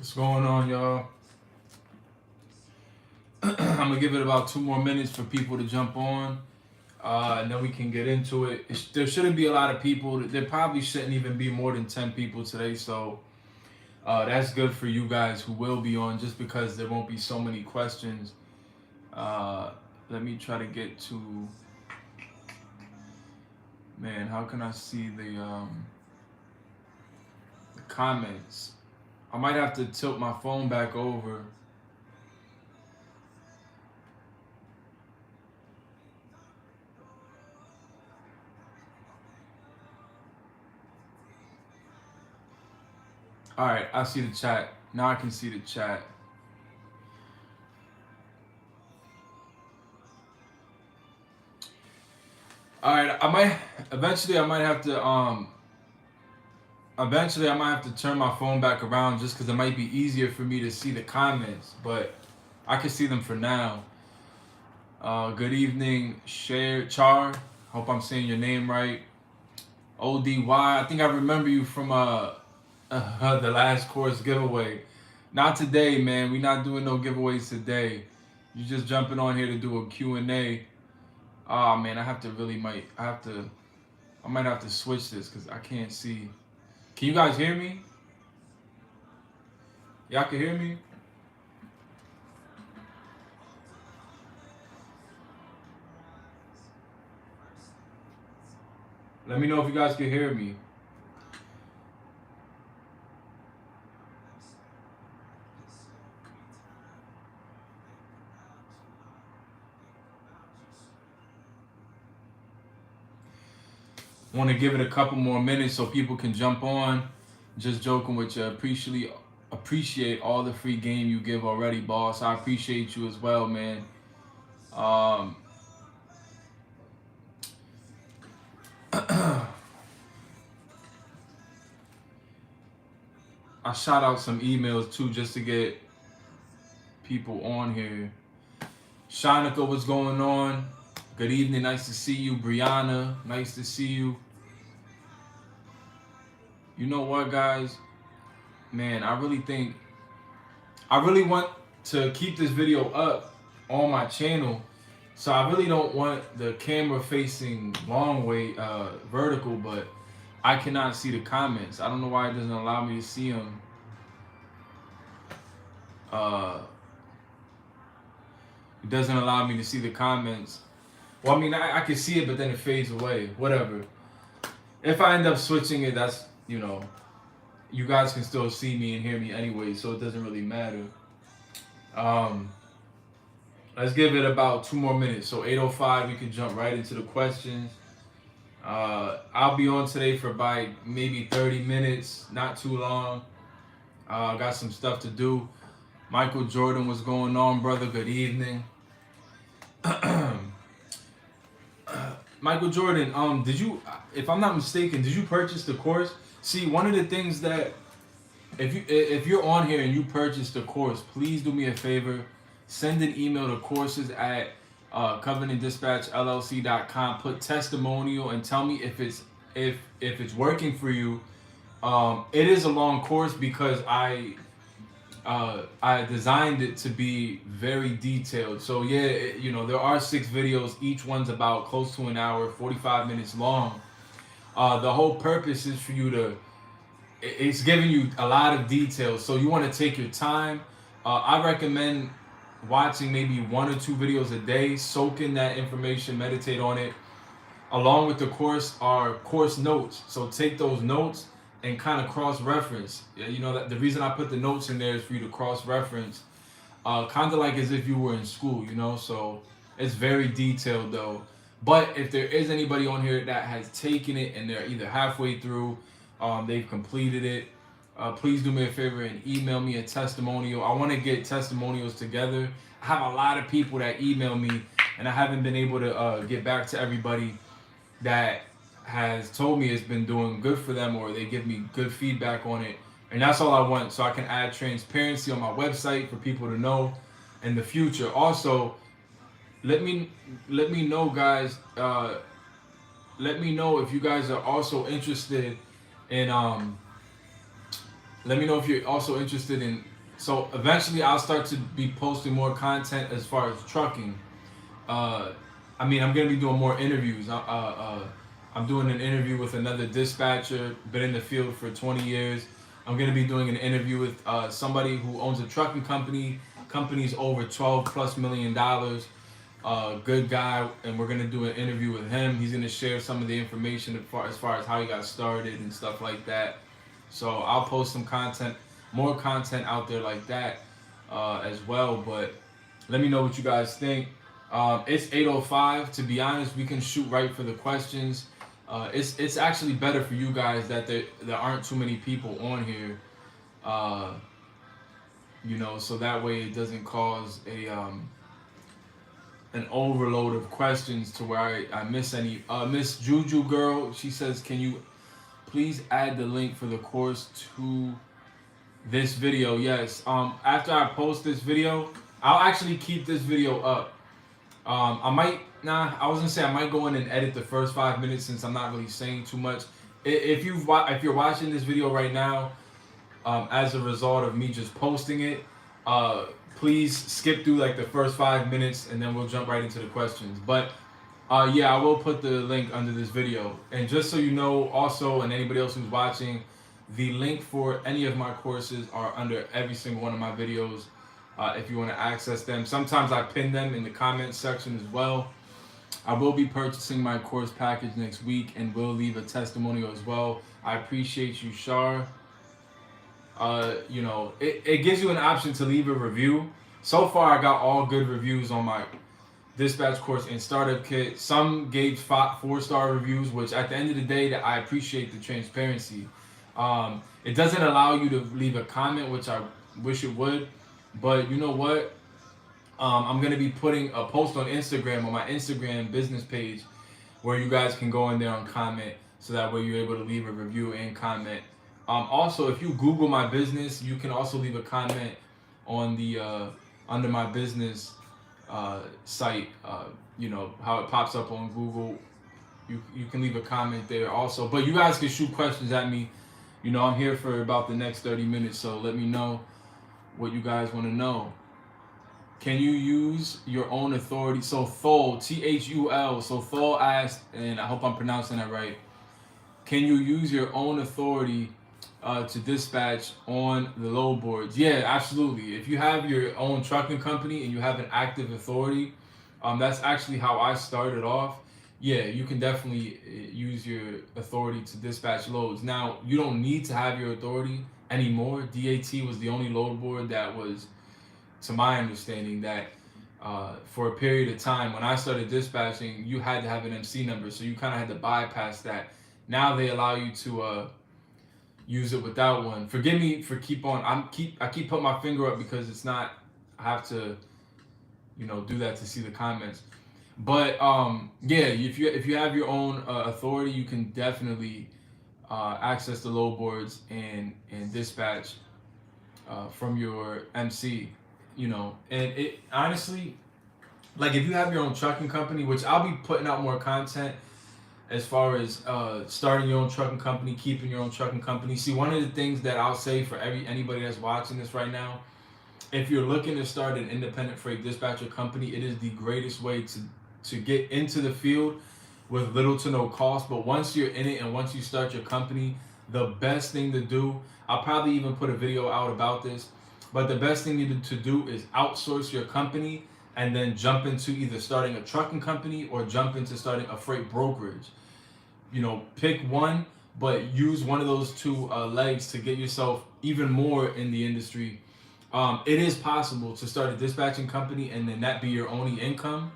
What's going on, y'all? I'm gonna give it about 2 more minutes for people to jump on, and then we can get into it. There shouldn't be a lot of people. There probably shouldn't even be more than 10 people today, so that's good for you guys who will be on, just because there won't be so many questions. Uh, Let me try to get to. Man, how can I see the comments? I might have to tilt my phone back over. All right, I see the chat. Now I can see the chat. All right, I might have to eventually I might have to turn my phone back around, just because it might be easier for me to see the comments, but I can see them for now. Good evening, Char. Hope I'm saying your name right. ODY. I think I remember you from the last course giveaway. Not today, man. We're not doing no giveaways today. You're just jumping on here to do a Q&A. Oh man, I might have to switch this because I can't see. Can you guys hear me? Y'all can hear me? Let me know if you guys can hear me. Want to give it a couple more minutes so people can jump on. Just joking with you. Appreciate all the free game you give already, boss. I appreciate you as well, man. I shot out some emails too, just to get people on here. Shanika, what's going on? Good evening, nice to see you. Brianna, nice to see you. You know what, guys? Man, I really want to keep this video up on my channel. So I really don't want the camera facing long way vertical, but I cannot see the comments. I don't know why it doesn't allow me to see them. It doesn't allow me to see the comments. Well, I mean, I can see it, but then it fades away. Whatever. If I end up switching it, that's, you guys can still see me and hear me anyway, so it doesn't really matter. Let's give it about 2 more minutes. So 8:05, we can jump right into the questions. I'll be on today for about maybe 30 minutes, not too long. Got some stuff to do. Michael Jordan, what's going on, brother? Good evening. Michael Jordan, did you, if I'm not mistaken, did you purchase the course? See, one of the things that, if you're on here and you purchased the course, please do me a favor, send an email to courses@covenantdispatchllc.com. Put testimonial and tell me if it's working for you. It is a long course because I designed it to be very detailed. So yeah, there are 6 videos. Each one's about close to an hour, 45 minutes long. The whole purpose is for you to, it's giving you a lot of details. So you want to take your time. I recommend watching maybe 1 or 2 videos a day, soak in that information, meditate on it. Along with the course are course notes. So take those notes and kind of cross-reference. That the reason I put the notes in there is for you to cross-reference, kind of like as if you were in school, so it's very detailed though. But if there is anybody on here that has taken it and they're either halfway through, they've completed it, please do me a favor and email me a testimonial. I want to get testimonials together. I have a lot of people that email me and I haven't been able to get back to everybody that has told me it's been doing good for them, or they give me good feedback on it. And that's all I want, so I can add transparency on my website for people to know in the future. Also, let me know, guys. Let me know if you guys are also interested in let me know if you're also interested in So eventually I'll start to be posting more content as far as trucking. uh, I mean, I'm gonna be doing more interviews. I'm doing an interview with another dispatcher, been in the field for 20 years. I'm gonna be doing an interview with somebody who owns a trucking company. Company's over 12 plus $1 million. Good guy, and we're gonna do an interview with him. He's gonna share some of the information as far as how he got started and stuff like that. So I'll post some content, more content out there like that as well. But let me know what you guys think. It's 8:05. To be honest, we can shoot right for the questions. It's actually better for you guys that there aren't too many people on here. Uh, so that way it doesn't cause a an overload of questions to where I miss any. Miss Juju girl, she says, can you please add the link for the course to this video? Yes. After I post this video, I'll actually keep this video up. I might, I was gonna say I might go in and edit the first 5 minutes since I'm not really saying too much. If you're watching this video right now, as a result of me just posting it, please skip through like the first 5 minutes and then we'll jump right into the questions. But yeah, I will put the link under this video. And just so you know, also, and anybody else who's watching, the link for any of my courses are under every single one of my videos. If you want to access them, sometimes I pin them in the comments section as well. I will be purchasing my course package next week and will leave a testimonial as well. I appreciate you, Shar. It gives you an option to leave a review. So far, I got all good reviews on my dispatch course and startup kit. Some gave 4-star reviews, which at the end of the day, that I appreciate the transparency. It doesn't allow you to leave a comment, which I wish it would. But you know what? I'm going to be putting a post on Instagram, on my Instagram business page, where you guys can go in there and comment, so that way you're able to leave a review and comment. Also, if you Google my business, you can also leave a comment on the under my business site. How it pops up on Google. You can leave a comment there also. But you guys can shoot questions at me. I'm here for about the next 30 minutes, so let me know what you guys want to know. Can you use your own authority? So Thul, Thul. So Thul asked, and I hope I'm pronouncing that right. Can you use your own authority to dispatch on the load boards? Yeah, absolutely. If you have your own trucking company and you have an active authority, that's actually how I started off. Yeah, you can definitely use your authority to dispatch loads. Now, you don't need to have your authority anymore. DAT was the only load board that was, to my understanding, that for a period of time when I started dispatching, you had to have an MC number, so you kind of had to bypass that. Now they allow you to use it without one. Forgive me for I keep putting my finger up because it's not. I have to, do that to see the comments. But yeah, if you have your own authority, you can definitely access the load boards and dispatch from your MC. And it honestly, like if you have your own trucking company, which I'll be putting out more content as far as starting your own trucking company, keeping your own trucking company. See, one of the things that I'll say for anybody that's watching this right now, if you're looking to start an independent freight dispatcher company, it is the greatest way to get into the field with little to no cost. But once you're in it and once you start your company, the best thing to do, I'll probably even put a video out about this, but the best thing to do is outsource your company and then jump into either starting a trucking company or jump into starting a freight brokerage. Pick one, but use one of those two legs to get yourself even more in the industry. It is possible to start a dispatching company and then that be your only income,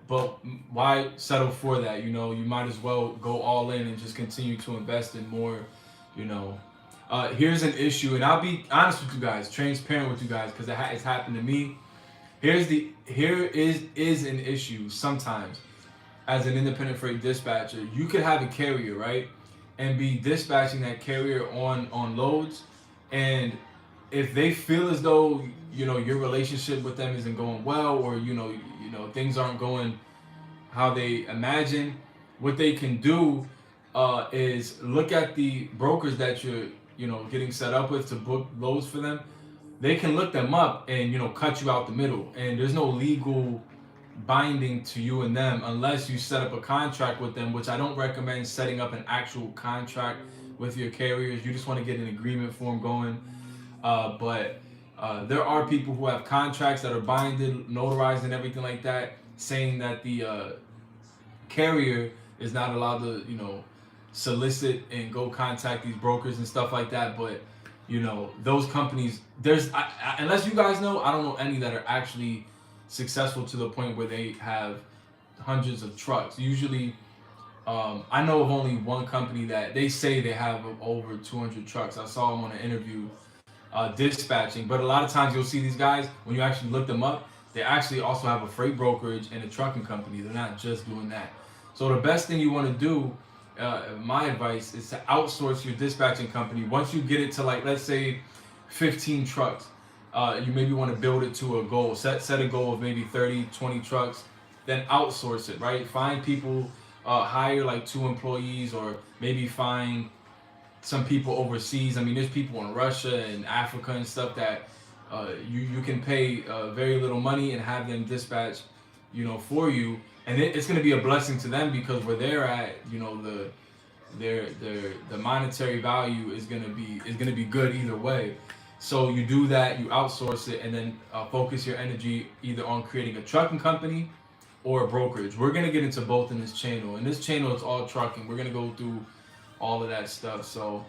but why settle for that? You might as well go all in and just continue to invest in more, here's an issue, and I'll be honest with you guys, transparent with you guys, because it's happened to me. Here is an issue sometimes as an independent freight dispatcher. You could have a carrier, right, and be dispatching that carrier on loads, and if they feel as though your relationship with them isn't going well, or things aren't going how they imagine, what they can do is look at the brokers that you're getting set up with to book loads for them. they can look them up and cut you out the middle, and there's no legal binding to you and them unless you set up a contract with them, which I don't recommend setting up an actual contract with your carriers. You just want to get an agreement form going. But there are people who have contracts that are binded, notarized, and everything like that, saying that the carrier is not allowed to, solicit and go contact these brokers and stuff like that. But those companies, unless you guys know, I don't know any that are actually successful to the point where they have hundreds of trucks. Usually, I know of only one company that they say they have over 200 trucks. I saw them on an interview dispatching, but a lot of times you'll see these guys, when you actually look them up, they actually also have a freight brokerage and a trucking company. They're not just doing that. So the best thing you want to do, my advice, is to outsource your dispatching company. Once you get it to, like, let's say 15 trucks, you maybe want to build it to a goal. Set a goal of maybe 30, 20 trucks, then outsource it, right? Find people, hire like 2 employees, or maybe find some people overseas. I mean, there's people in Russia and Africa and stuff that you can pay very little money and have them dispatch, for you, and it's going to be a blessing to them, because where they're at, the monetary value is going to be good either way. So you do that, you outsource it, and then focus your energy either on creating a trucking company or a brokerage. We're going to get into both in this channel. In this channel, it's all trucking. We're going to go through all of that stuff. So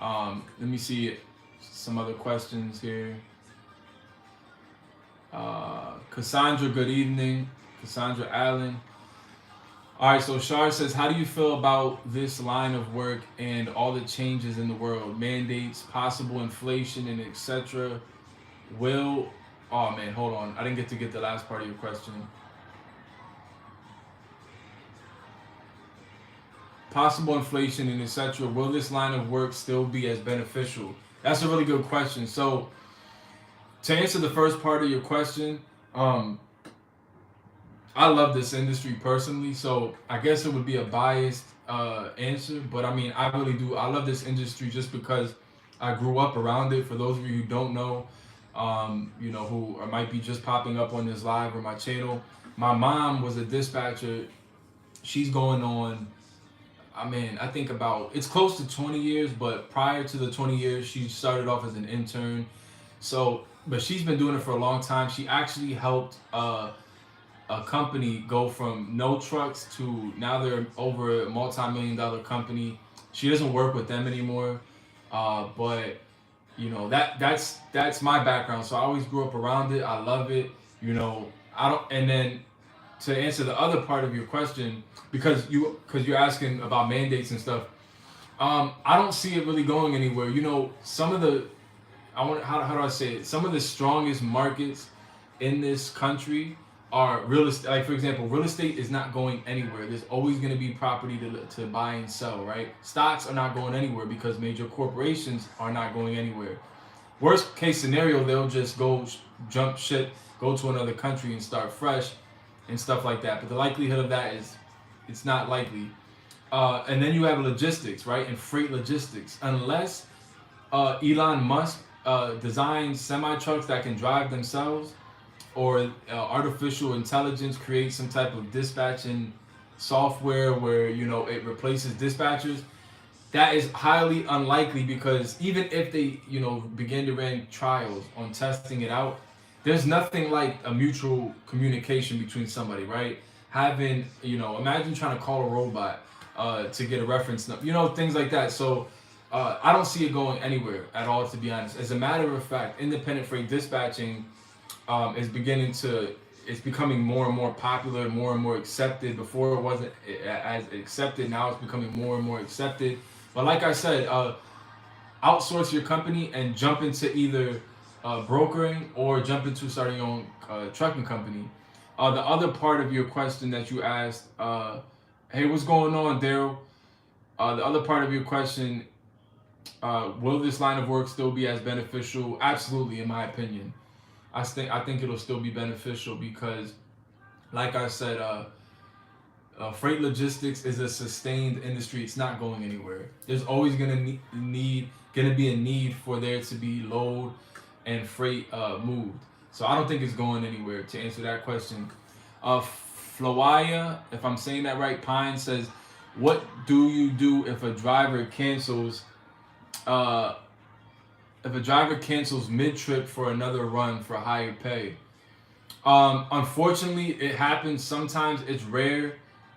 let me see some other questions here. Cassandra, good evening. Cassandra Allen. All right, so Shar says, how do you feel about this line of work and all the changes in the world, mandates, possible inflation, and etc.? Oh man, hold on, I didn't get the last part of your question. Possible inflation and etc. Will this line of work still be as beneficial? That's a really good question. So to answer the first part of your question, I love this industry personally, so I guess it would be a biased answer, but I mean, I really do. I love this industry just because I grew up around it. For those of you who don't know, who might be just popping up on this live or my channel, my mom was a dispatcher. She's going on, I think it's close to 20 years, but prior to the 20 years, she started off as an intern. So, but she's been doing it for a long time. She actually helped a company go from no trucks to now they're over a multi-million-dollar company. She doesn't work with them anymore, but that's my background. So I always grew up around it. I love it. I don't. And then to answer the other part of your question, because you're asking about mandates and stuff, I don't see it really going anywhere. Some of the how do I say it? Some of the strongest markets in this country are real estate. Like, for example, real estate is not going anywhere. There's always going to be property to buy and sell, right? Stocks are not going anywhere because major corporations are not going anywhere. Worst case scenario, they'll just go jump ship, go to another country and start fresh and stuff like that. But the likelihood of that it's not likely. And then you have logistics, right? And freight logistics. Unless Elon Musk designs semi-trucks that can drive themselves, or artificial intelligence creates some type of dispatching software where it replaces dispatchers, that is highly unlikely, because even if they begin to run trials on testing it out, there's nothing like a mutual communication between somebody, right? Having imagine trying to call a robot to get a reference number, things like that. So I don't see it going anywhere at all, to be honest. As a matter of fact, independent freight dispatching is becoming more and more popular, more and more accepted. Before it wasn't as accepted, now it's becoming more and more accepted. But like I said, outsource your company and jump into either brokering or jump into starting your own trucking company. The other part of your question that you asked, hey, what's going on, Daryl? The other part of your question, will this line of work still be as beneficial? Absolutely, in my opinion. I think it'll still be beneficial because, like I said, freight logistics is a sustained industry. It's not going anywhere. There's always gonna be a need for there to be load and freight moved. So I don't think it's going anywhere. To answer that question, Flawaya, if I'm saying that right, Pine says, "What do you do if a driver cancels? Uh, if a driver cancels mid-trip for another run for higher pay?" Unfortunately, it happens sometimes. It's rare.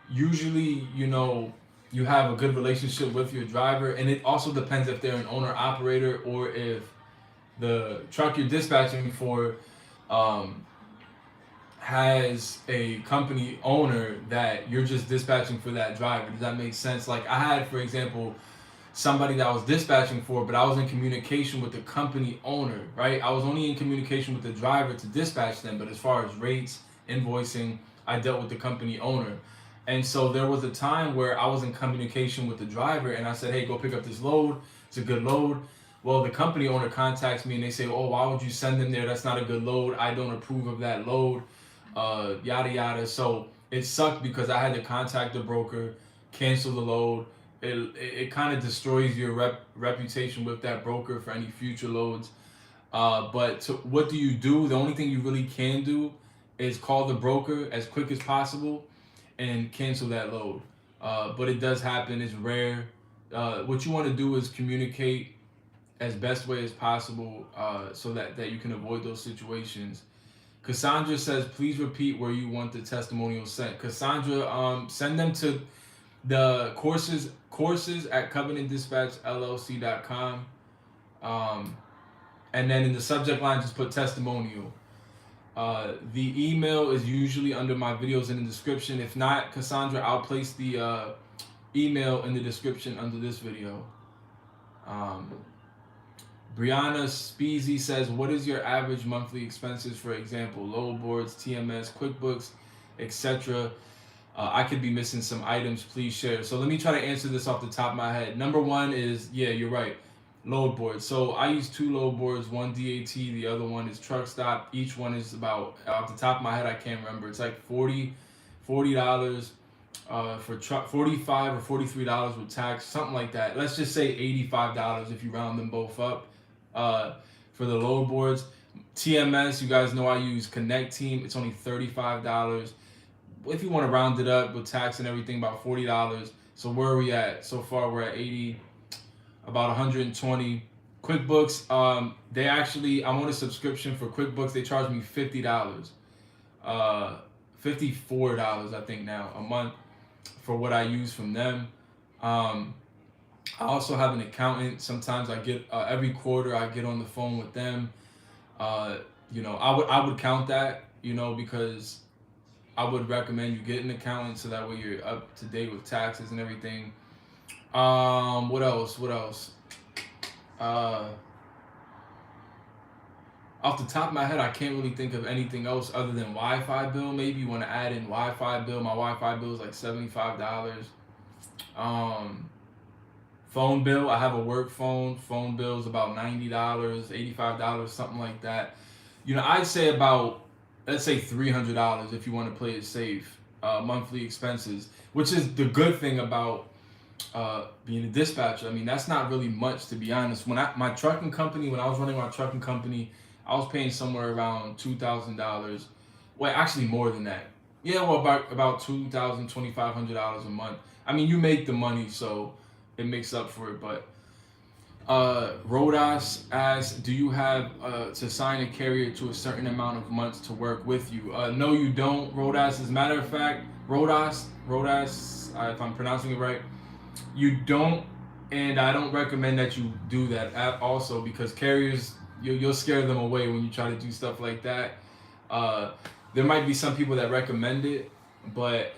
Usually, you have a good relationship with your driver, and it also depends if they're an owner operator or if the truck you're dispatching for um, has a company owner that you're just dispatching for that driver. Does that make sense? Like I had, for example, somebody that I was dispatching for, but I was in communication with the company owner, right? I was only in communication with the driver to dispatch them, but as far as rates, invoicing, I dealt with the company owner. And so there was a time where I was in communication with the driver and I said, hey, go pick up this load. It's a good load. Well, the company owner contacts me and they say, oh, why would you send them there? That's not a good load. I don't approve of that load, yada, yada. So it sucked because I had to contact the broker, cancel the load. It kind of destroys your reputation with that broker for any future loads. What do you do? The only thing you really can do is call the broker as quick as possible and cancel that load. But it does happen. It's rare. What you want to do is communicate as best way as possible so that you can avoid those situations. Cassandra says, please repeat where you want the testimonials sent. Cassandra, send them to the courses at covenantdispatchllc.com. And then in the subject line, just put testimonial. The email is usually under my videos in the description. If not, Cassandra, I'll place the email in the description under this video. Brianna Speezy says, what is your average monthly expenses, for example, load boards, TMS, QuickBooks, etc.? I could be missing some items. Please share. So let me try to answer this off the top of my head. Number one is, yeah, you're right, load boards. So I use 2 load boards, one DAT, the other one is truck stop. Each one is about, off the top of my head, I can't remember. It's like $40 for truck, $45 or $43 with tax, something like that. Let's just say $85 if you round them both up. For the load boards, TMS, you guys know I use Connect Team. It's only $35. If you want to round it up with tax and everything, about $40. So where are we at? So far we're at 80, about 120. QuickBooks, I'm on a subscription for QuickBooks. They charge me $50, $54 I think now a month for what I use from them. I also have an accountant. Sometimes I get every quarter I get on the phone with them. I would count that, because I would recommend you get an accountant so that way you're up to date with taxes and everything. What else? Off the top of my head, I can't really think of anything else other than Wi-Fi bill. Maybe you want to add in Wi-Fi bill. My Wi-Fi bill is like $75. Phone bill, I have a work phone. Phone bill is about $90, $85, something like that. I'd say about, let's say $300 if you want to play it safe. Monthly expenses, which is the good thing about being a dispatcher. I mean, that's not really much, to be honest. When I was running my trucking company, I was paying somewhere around $2,000. Well, actually more than that. Yeah, well, about $2,000, $2,500 a month. I mean, you make the money, so it makes up for it. But Rodas asks, do you have to sign a carrier to a certain amount of months to work with you? No, you don't, Rodas. As a matter of fact, Rodas, if I'm pronouncing it right, you don't, and I don't recommend that you do that also, because carriers, you'll scare them away when you try to do stuff like that. There might be some people that recommend it, but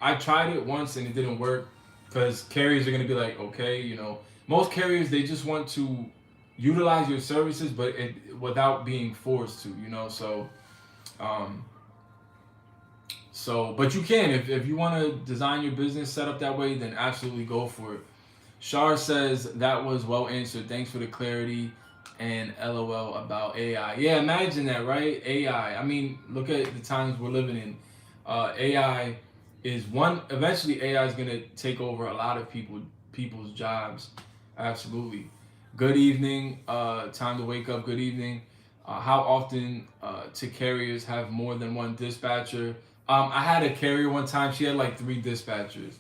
I tried it once and it didn't work, because carriers are going to be like, okay, most carriers, they just want to utilize your services, but without being forced to, but you can, if you want to design your business set up that way, then absolutely go for it. Shar says, that was well answered. Thanks for the clarity and LOL about AI. Yeah, imagine that, right? AI. I mean, look at the times we're living in. AI is eventually AI is going to take over a lot of people's jobs. Absolutely. Good evening. Time to wake up. Good evening. How often to carriers have more than one dispatcher? I had a carrier one time. She had like three dispatchers.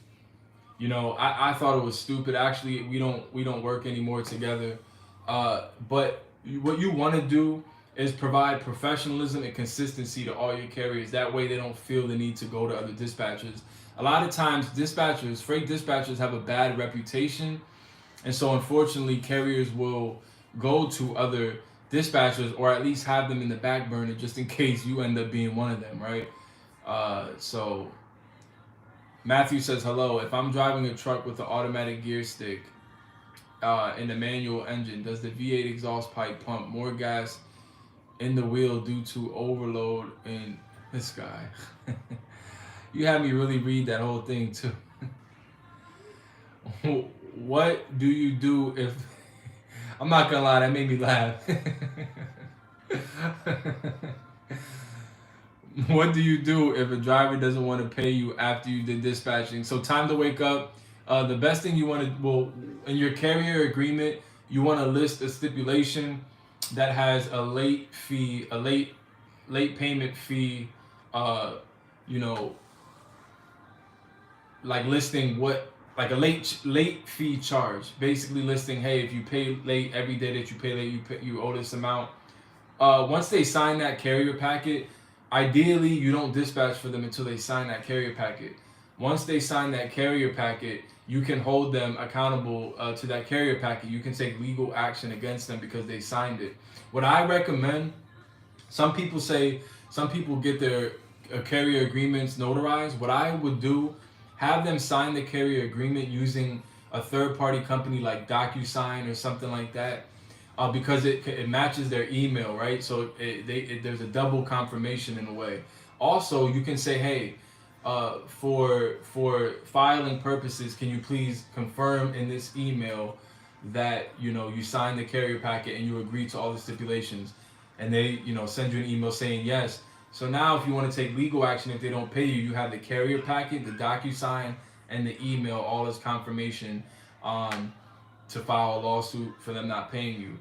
I thought it was stupid. Actually, we don't work anymore together. But what you want to do is provide professionalism and consistency to all your carriers. That way, they don't feel the need to go to other dispatchers. A lot of times, freight dispatchers have a bad reputation, and so unfortunately, carriers will go to other dispatchers or at least have them in the back burner just in case you end up being one of them, right? So Matthew says hello. If I'm driving a truck with the automatic gear stick in the manual engine, does the V8 exhaust pipe pump more gas in the wheel due to overload in this guy? You had me really read that whole thing too. What do you do if I'm not gonna lie, that made me laugh. What do you do if a driver doesn't want to pay you after you did dispatching? So time to wake up. The best thing you want to, well, in your carrier agreement, you want to list a stipulation that has a late fee, a late payment fee. Uh, you know, like listing what, like a late fee charge. Basically listing, hey, if you pay late every day that you pay late, you owe this amount. Once they sign that carrier packet, ideally you don't dispatch for them until they sign that carrier packet. Once they sign that carrier packet, you can hold them accountable to that carrier packet. You can take legal action against them because they signed it. What I recommend, some people get their carrier agreements notarized. What I would do, have them sign the carrier agreement using a third party company like DocuSign or something like that, because it matches their email, right? So there's a double confirmation in a way. Also, you can say, hey, for filing purposes, can you please confirm in this email that you signed the carrier packet and you agree to all the stipulations, and they send you an email saying yes. So now, if you want to take legal action if they don't pay you, you have the carrier packet, the DocuSign, and the email all as confirmation to file a lawsuit for them not paying you.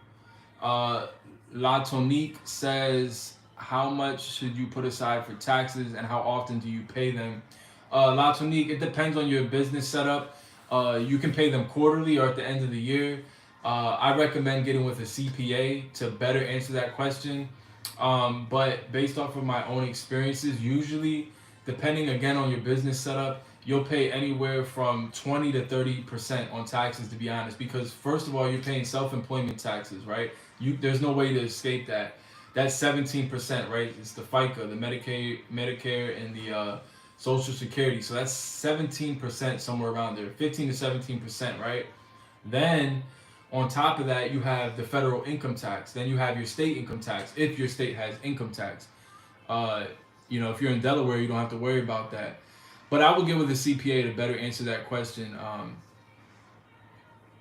La Tonique says, how much should you put aside for taxes and how often do you pay them? La Tonique, it depends on your business setup. You can pay them quarterly or at the end of the year. I recommend getting with a CPA to better answer that question. But based off of my own experiences, usually, depending again on your business setup, you'll pay anywhere from 20 to 30% on taxes, to be honest, because first of all, you're paying self-employment taxes, right? There's no way to escape that. That's 17%, right? It's the FICA, the Medicare, and the Social Security. So that's 17%, somewhere around there, 15 to 17%, right? Then on top of that, you have the federal income tax. Then you have your state income tax, if your state has income tax. If you're in Delaware, you don't have to worry about that. But I will get with a CPA to better answer that question.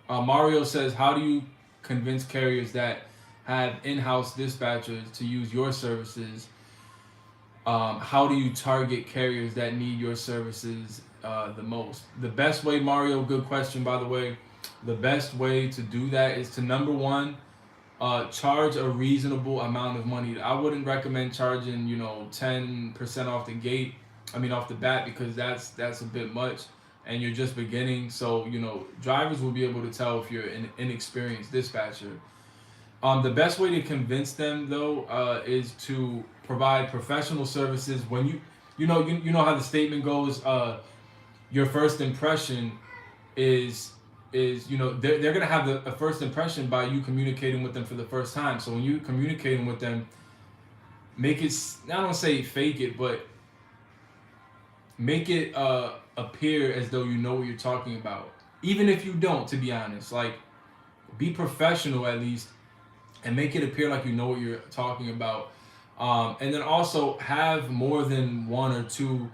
Mario says, how do you convince carriers that have in-house dispatchers to use your services? How do you target carriers that need your services the most? The best way, Mario, good question, by the way. The best way to do that is to, number one, charge a reasonable amount of money. I wouldn't recommend charging 10% off the bat, because that's a bit much and you're just beginning. So drivers will be able to tell if you're an inexperienced dispatcher. The best way to convince them though is to provide professional services. When you know how the statement goes, your first impression is they're gonna have a first impression by you communicating with them for the first time. So when you communicating with them, make it, I don't say fake it, but make it appear as though you know what you're talking about, even if you don't, to be honest. Like, be professional at least and make it appear like you know what you're talking about. And then also have more than one or two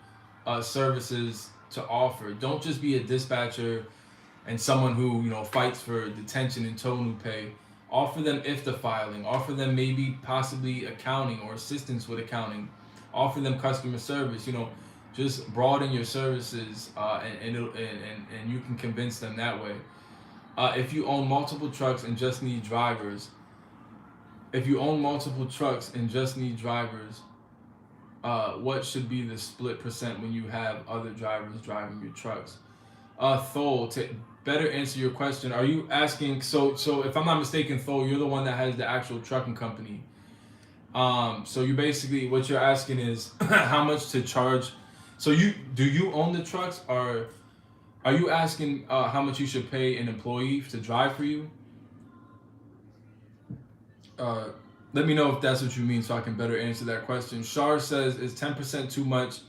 services to offer. Don't just be a dispatcher and someone who fights for detention and tow pay. Offer them IFTA filing. Offer them maybe possibly accounting or assistance with accounting. Offer them customer service. Just broaden your services, and you can convince them that way. If you own multiple trucks and just need drivers, if you own multiple trucks and just need drivers, what should be the split percent when you have other drivers driving your trucks? Thol, to better answer your question, are you asking? So if I'm not mistaken, Thol, you're the one that has the actual trucking company. So you basically what you're asking is how much to charge. So you own the trucks, or are you asking how much you should pay an employee to drive for you? Uh, Let me know if that's what you mean, so I can better answer that question. Shar says, "Is 10% too much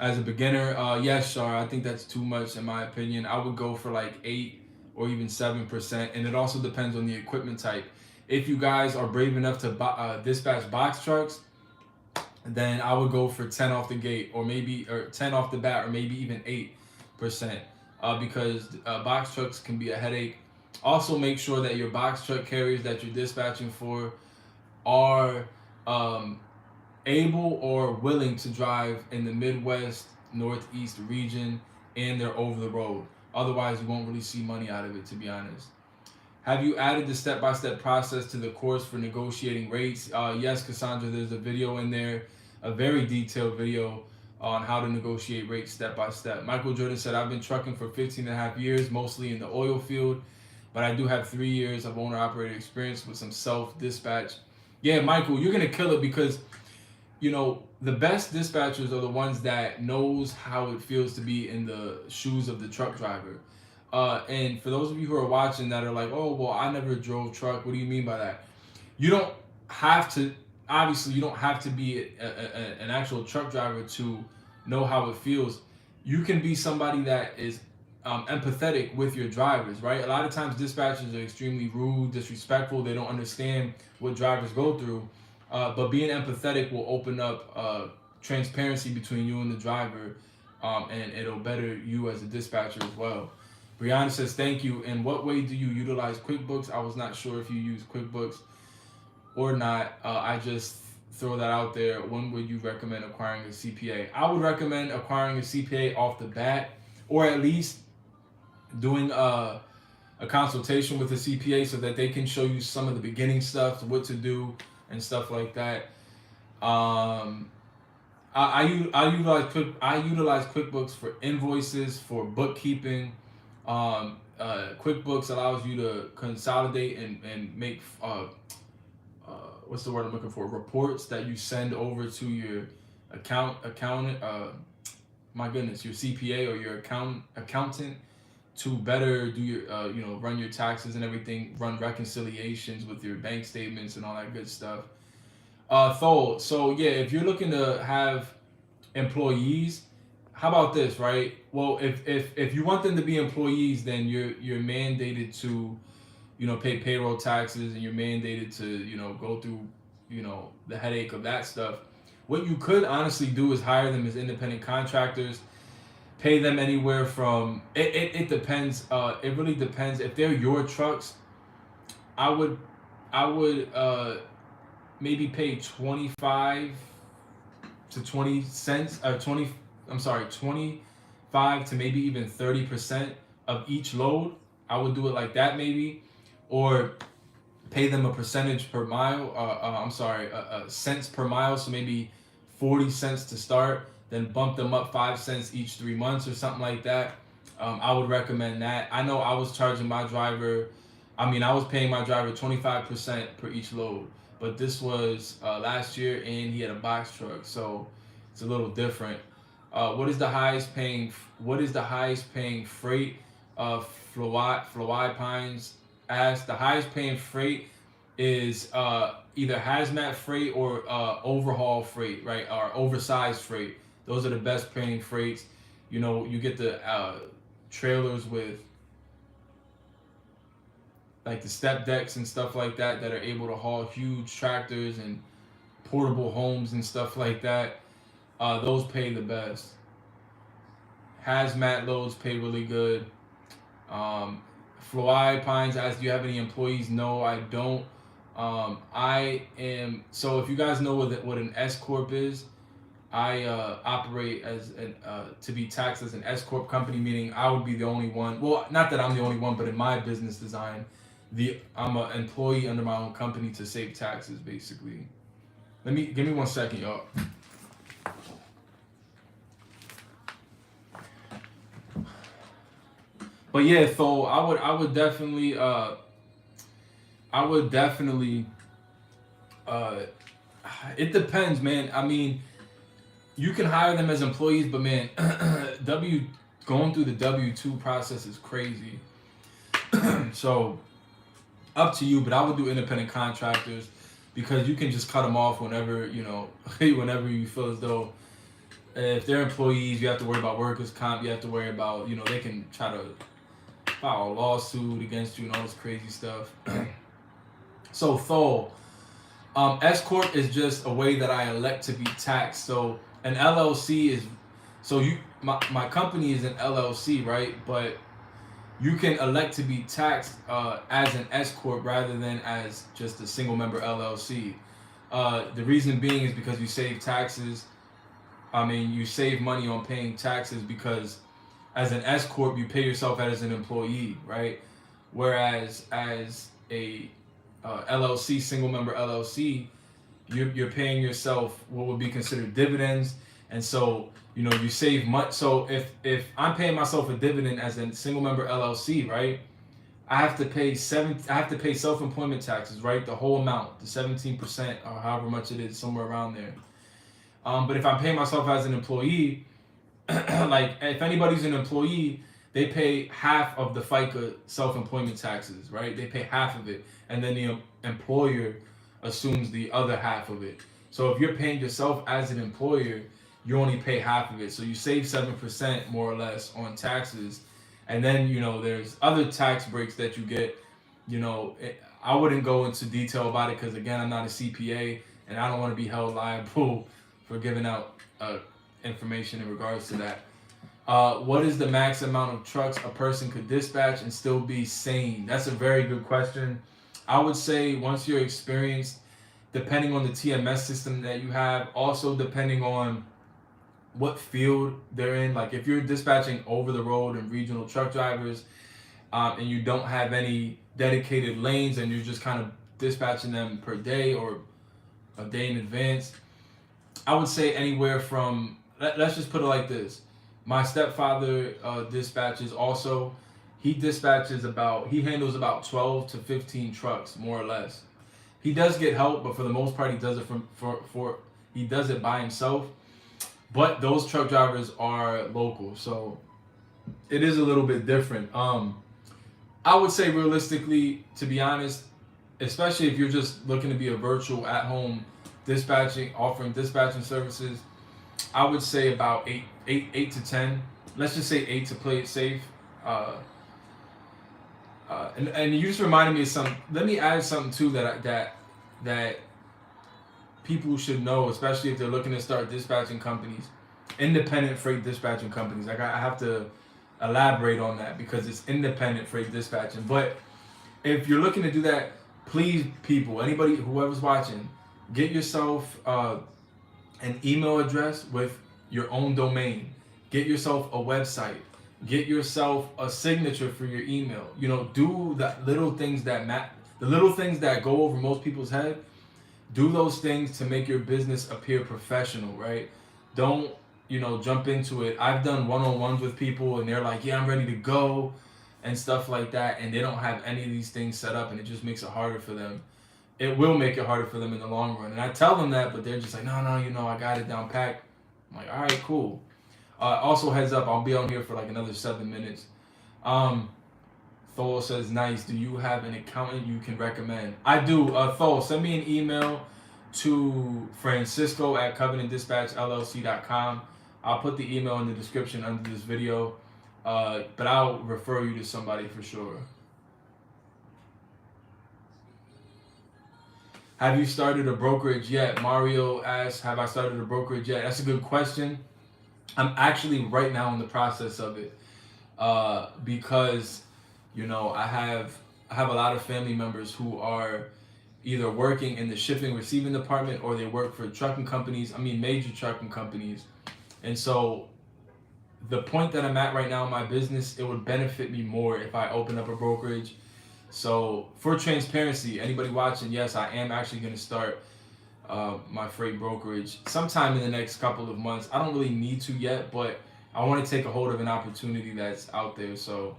as a beginner?" Yes, Shar. I think that's too much in my opinion. I would go for like 8 or even 7%, and it also depends on the equipment type. If you guys are brave enough to dispatch box trucks, then I would go for 10 off the gate, or 10 off the bat, or maybe even 8%, because box trucks can be a headache. Also, make sure that your box truck carriers that you're dispatching for are able or willing to drive in the Midwest, Northeast region, and they're over the road. Otherwise, you won't really see money out of it, to be honest. Have you added the step-by-step process to the course for negotiating rates? Yes, Cassandra, there's a video in there, a very detailed video on how to negotiate rates step by step. Michael Jordan said, I've been trucking for 15 and a half years, mostly in the oil field, but I do have 3 years of owner-operator experience with some self-dispatch. Yeah, Michael, you're going to kill it because, the best dispatchers are the ones that knows how it feels to be in the shoes of the truck driver. And for those of you who are watching that are like, oh, well, I never drove truck. What do you mean by that? You don't have to, obviously, you don't have to be an actual truck driver to know how it feels. You can be somebody that is empathetic with your drivers, right? A lot of times dispatchers are extremely rude, disrespectful. They don't understand what drivers go through. But being empathetic will open up transparency between you and the driver, and it'll better you as a dispatcher as well. Brianna says, thank you. In what way do you utilize QuickBooks? I was not sure if you use QuickBooks or not. I just throw that out there. When would you recommend acquiring a CPA? I would recommend acquiring a CPA off the bat, or at least doing a consultation with a CPA so that they can show you some of the beginning stuff, what to do and stuff like that. I utilize QuickBooks for invoices, for bookkeeping. QuickBooks allows you to consolidate and make what's the word I'm looking for? Reports that you send over to your accountant. My goodness, your CPA or your accountant to better do your run your taxes and everything, run reconciliations with your bank statements and all that good stuff. Thol, so yeah, if you're looking to have employees, how about this, right? Well, if you want them to be employees, then you're mandated to, pay payroll taxes, and you're mandated to, go through, the headache of that stuff. What you could honestly do is hire them as independent contractors, pay them anywhere from, it depends. It really depends. If they're your trucks, I would maybe pay 25 to 20 cents, 25 to maybe even 30% of each load. I would do it like that maybe, or pay them a percentage per mile. Cents per mile. So maybe 40 cents to start, then bump them up 5 cents each 3 months or something like that. I would recommend that. I know I was charging my driver, I was paying my driver 25% per each load, but this was last year, and he had a box truck, so it's a little different. What is the highest paying freight? Flowai Pines asked. The highest paying freight is either hazmat freight or overhaul freight, right? Or oversized freight. Those are the best paying freights. You get the trailers with like the step decks and stuff like that are able to haul huge tractors and portable homes and stuff like that. Those pay the best. Hazmat loads pay really good. Flowai Pines asked, do you have any employees? No, I don't. So if you guys know what an S Corp is, I operate as an to be taxed as an S corp company, meaning I would be the only one. Well, not that I'm the only one, but in my business design, I'm an employee under my own company to save taxes, basically. Give me 1 second, y'all. But yeah, so I would definitely uh, it depends, man. I mean, you can hire them as employees, but man, W going through the W-2 process is crazy. So up to you, but I would do independent contractors because you can just cut them off whenever whenever you feel as though if they're employees, you have to worry about workers' comp. You have to worry about they can try to file a lawsuit against you and all this crazy stuff. So Thol, S corp is just a way that I elect to be taxed. So an LLC is my company is an LLC, right? But you can elect to be taxed as an S corp rather than as just a single member LLC. The reason being is because you save taxes. I mean, you save money on paying taxes because as an S corp you pay yourself as an employee, right? Whereas as a LLC, single member LLC, you're paying yourself what would be considered dividends, and so you save money. So if I'm paying myself a dividend as a single member LLC, right? I have to pay self-employment taxes, right? The whole amount, the 17% or however much it is, somewhere around there. But if I'm paying myself as an employee, like if anybody's an employee, they pay half of the FICA self-employment taxes, right? They pay half of it, and then the employer assumes the other half of it. So if you're paying yourself as an employer, you only pay half of it. So you save 7% more or less on taxes. And then, there's other tax breaks that you get. I wouldn't go into detail about it because, again, I'm not a CPA and I don't want to be held liable for giving out information in regards to that. What is the max amount of trucks a person could dispatch and still be sane? That's a very good question. I would say once you're experienced, depending on the TMS system that you have, also depending on what field they're in. Like if you're dispatching over the road and regional truck drivers, and you don't have any dedicated lanes and you're just kind of dispatching them per day or a day in advance, I would say anywhere from, let's just put it like this. My stepfather dispatches also. He handles about 12 to 15 trucks, more or less. He does get help, but for the most part, he does it he does it by himself. But those truck drivers are local, so it is a little bit different. I would say realistically, to be honest, especially if you're just looking to be a virtual at-home offering dispatching services, I would say about eight to 10. Let's just say 8 to play it safe. And you just reminded me of something. Let me add something too that people should know, especially if they're looking to start dispatching companies, independent freight dispatching companies. Like I have to elaborate on that because it's independent freight dispatching. But if you're looking to do that, please, people, anybody, whoever's watching, get yourself an email address with your own domain. Get yourself a website. Get yourself a signature for your email. Do the little things the little things that go over most people's head. Do those things to make your business appear professional, right? Don't, jump into it. I've done one-on-ones with people and they're like, yeah, I'm ready to go and stuff like that. And they don't have any of these things set up and it just makes it harder for them. It will make it harder for them in the long run. And I tell them that, but they're just like, no, I got it down packed. I'm like, all right, cool. Also, heads up, I'll be on here for like another 7 minutes. Thol says, nice. Do you have an accountant you can recommend? I do. Thol, send me an email to Francisco at covenantdispatchllc.com. I'll put the email in the description under this video, but I'll refer you to somebody for sure. Have you started a brokerage yet? Mario asks, have I started a brokerage yet? That's a good question. I'm actually right now in the process of it because, I have a lot of family members who are either working in the shipping receiving department or they work for trucking companies. I mean, major trucking companies. And so the point that I'm at right now in my business, it would benefit me more if I open up a brokerage. So for transparency, anybody watching, yes, I am actually going to start my freight brokerage sometime in the next couple of months. I don't really need to yet, but I want to take a hold of an opportunity that's out there. So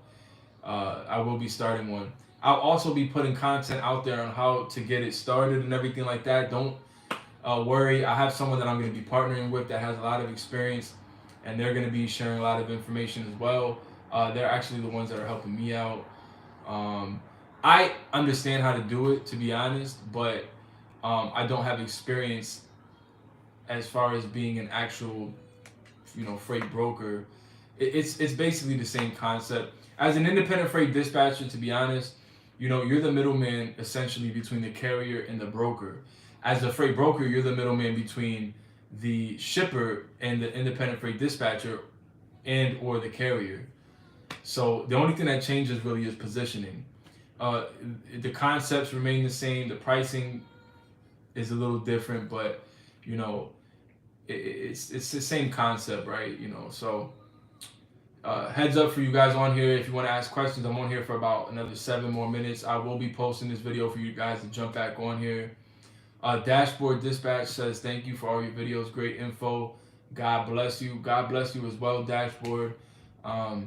I will be starting one. I'll also be putting content out there on how to get it started and everything like that. Don't worry. I have someone that I'm going to be partnering with that has a lot of experience, and they're going to be sharing a lot of information as well. They're actually the ones that are helping me out. I understand how to do it, to be honest, but I don't have experience as far as being an actual, freight broker. It's basically the same concept. As an independent freight dispatcher, to be honest, you're the middleman essentially between the carrier and the broker. As a freight broker, you're the middleman between the shipper and the independent freight dispatcher and or the carrier. So the only thing that changes really is positioning. The concepts remain the same. The pricing is a little different, but it's the same concept, right? So heads up for you guys on here. If you want to ask questions, I'm on here for about another 7 more minutes. I will be posting this video for you guys to jump back on here. Dashboard Dispatch says, thank you for all your videos. Great info. God bless you. God bless you as well, Dashboard. I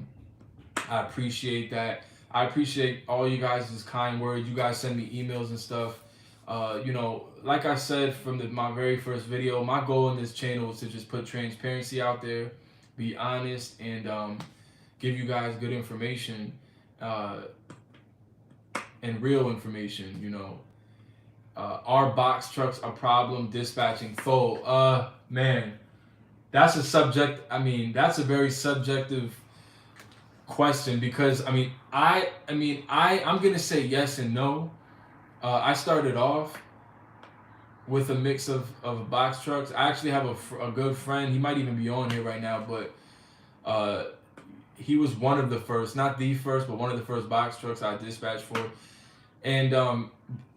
appreciate that. I appreciate all you guys' kind words. You guys send me emails and stuff. Like I said from my very first video, my goal in this channel is to just put transparency out there, be honest, and give you guys good information and real information. Are box trucks a problem dispatching full? Man, that's a subject. I mean, that's a very subjective question because I'm gonna say yes and no. I started off with a mix of box trucks. I actually have a good friend. He might even be on here right now, but he was one of the first, not the first, but one of the first box trucks I dispatched for. And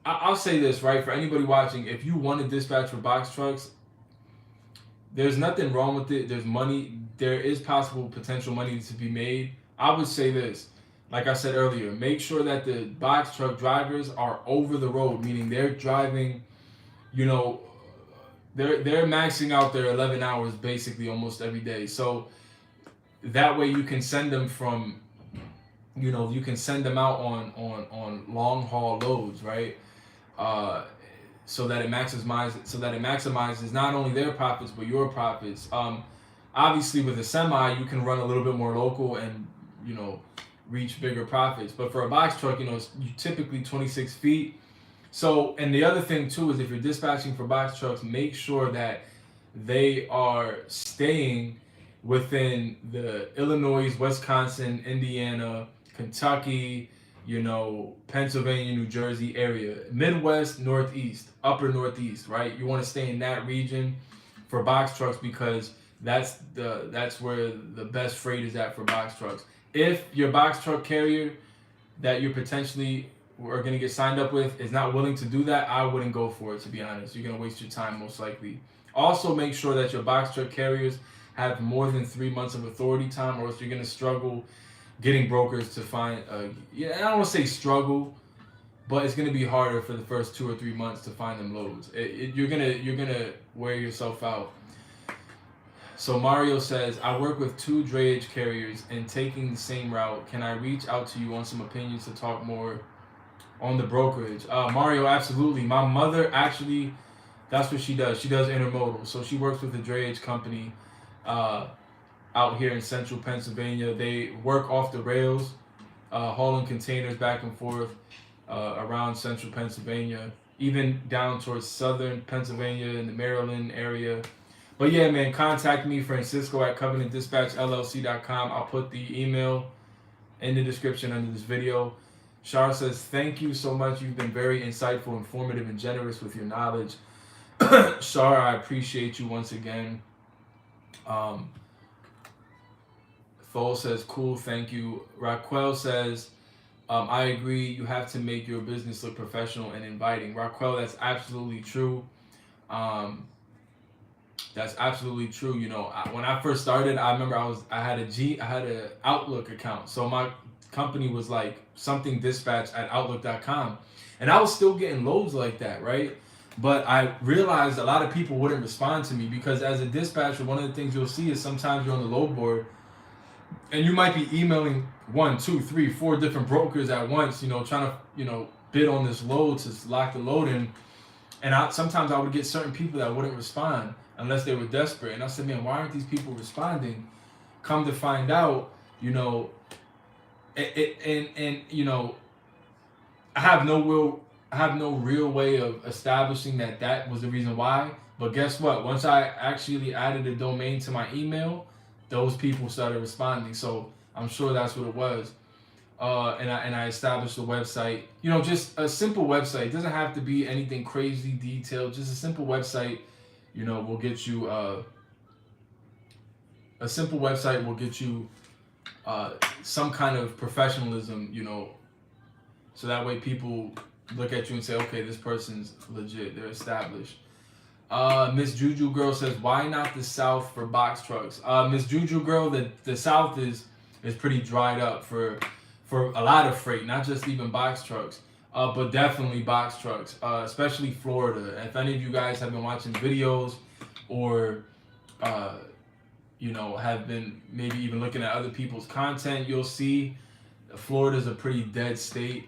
I'll say this, right, for anybody watching, if you want to dispatch for box trucks, there's nothing wrong with it. There's money. There is possible potential money to be made. I would say this, like I said earlier, make sure that the box truck drivers are over the road, meaning they're driving, they're maxing out their 11 hours basically almost every day. So that way you can send them from, you can send them out on long haul loads, right? So that it maximizes not only their profits but your profits. Obviously with a semi you can run a little bit more local and reach bigger profits. But for a box truck, you typically 26 feet. So, and the other thing too is if you're dispatching for box trucks, make sure that they are staying within the Illinois, Wisconsin, Indiana, Kentucky, Pennsylvania, New Jersey area, Midwest, Northeast, upper Northeast, right? You want to stay in that region for box trucks because that's where the best freight is at for box trucks. If your box truck carrier that you potentially are going to get signed up with is not willing to do that, I wouldn't go for it, to be honest. You're going to waste your time most likely. Also, make sure that your box truck carriers have more than 3 months of authority time, or else you're going to struggle getting brokers to find. I don't want to say struggle, but it's going to be harder for the first 2 or 3 months to find them loads. You're gonna wear yourself out. So Mario says, I work with 2 drayage carriers and taking the same route. Can I reach out to you on some opinions to talk more on the brokerage? Mario, absolutely. My mother actually, that's what she does. She does intermodal. So she works with a drayage company out here in central Pennsylvania. They work off the rails, hauling containers back and forth around central Pennsylvania, even down towards southern Pennsylvania in the Maryland area. But yeah, man, contact me, Francisco at CovenantDispatchLLC.com. I'll put the email in the description under this video. Shar says, thank you so much. You've been very insightful, informative, and generous with your knowledge. Shar, I appreciate you once again. Thol says, cool, thank you. Raquel says, I agree. You have to make your business look professional and inviting. Raquel, that's absolutely true. Um, that's absolutely true. You know, when I first started, I remember I had a Outlook account. So my company was like something dispatch at outlook.com, and I was still getting loads like that, right? But I realized a lot of people wouldn't respond to me because as a dispatcher, one of the things you'll see is sometimes you're on the load board and you might be emailing one, two, three, four different brokers at once, you know, trying to, you know, bid on this load to lock the load in. And sometimes I would get certain people that wouldn't respond unless they were desperate. And I said, man, why aren't these people responding? Come to find out, you know, and you know, I have no real way of establishing that was the reason why. But guess what? Once I actually added a domain to my email, those people started responding. So I'm sure that's what it was. And I established a website. You know, just a simple website. It doesn't have to be anything crazy detailed. Just a simple website, you know, will get you. A simple website will get you some kind of professionalism. You know, so that way people look at you and say, okay, this person's legit. They're established. Miss Juju Girl says, why not the South for box trucks? Miss Juju Girl, the South is pretty dried up for a lot of freight, not just even box trucks, but definitely box trucks, especially Florida. If any of you guys have been watching videos or, you know, have been maybe even looking at other people's content, you'll see Florida's a pretty dead state